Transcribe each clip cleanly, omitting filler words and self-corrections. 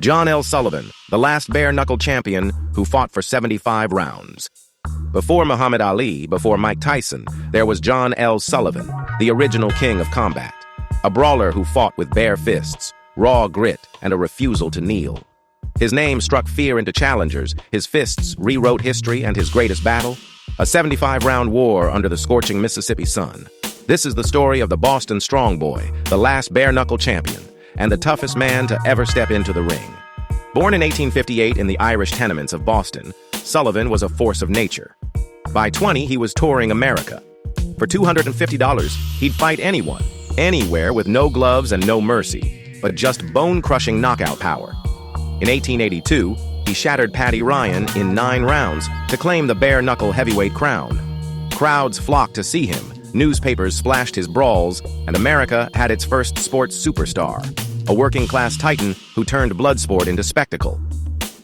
John L. Sullivan, the last bare-knuckle champion who fought for 75 rounds. Before Muhammad Ali, before Mike Tyson, there was John L. Sullivan, the original king of combat. A brawler who fought with bare fists, raw grit, and a refusal to kneel. His name struck fear into challengers, his fists rewrote history, and his greatest battle? A 75-round war under the scorching Mississippi sun. This is the story of the Boston Strong Boy, the last bare-knuckle champion, and the toughest man to ever step into the ring. Born in 1858 in the Irish tenements of Boston, Sullivan was a force of nature. By 20, he was touring America. For $250, he'd fight anyone, anywhere, with no gloves and no mercy, but just bone-crushing knockout power. In 1882, he shattered Paddy Ryan in 9 rounds to claim the bare-knuckle heavyweight crown. Crowds flocked to see him, newspapers splashed his brawls, and America had its first sports superstar, a working-class titan who turned blood sport into spectacle.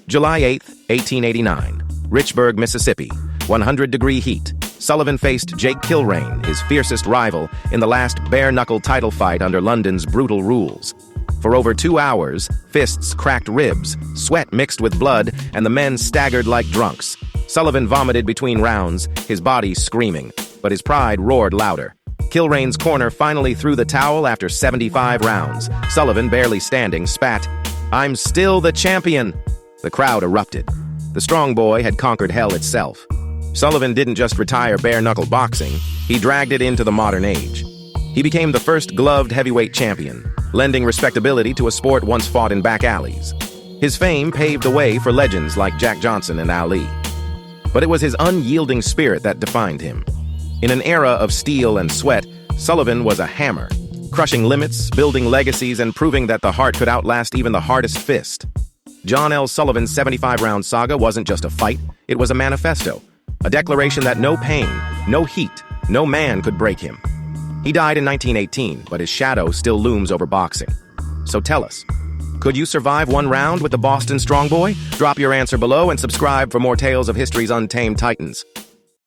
July 8, 1889, Richburg, Mississippi, 100-degree heat. Sullivan faced Jake Kilrain, his fiercest rival, in the last bare-knuckle title fight under London's brutal rules. For over 2 hours, fists cracked ribs, sweat mixed with blood, and the men staggered like drunks. Sullivan vomited between rounds, his body screaming, but his pride roared louder. Kilrain's corner finally threw the towel after 75 rounds. Sullivan, barely standing, spat, "I'm still the champion!" The crowd erupted. The strong boy had conquered hell itself. Sullivan didn't just retire bare-knuckle boxing, he dragged it into the modern age. He became the first gloved heavyweight champion, lending respectability to a sport once fought in back alleys. His fame paved the way for legends like Jack Johnson and Ali. But it was his unyielding spirit that defined him. In an era of steel and sweat, Sullivan was a hammer, crushing limits, building legacies, and proving that the heart could outlast even the hardest fist. John L. Sullivan's 75-round saga wasn't just a fight, it was a manifesto, a declaration that no pain, no heat, no man could break him. He died in 1918, but his shadow still looms over boxing. So tell us, could you survive 1 round with the Boston Strong Boy? Drop your answer below and subscribe for more tales of history's untamed titans.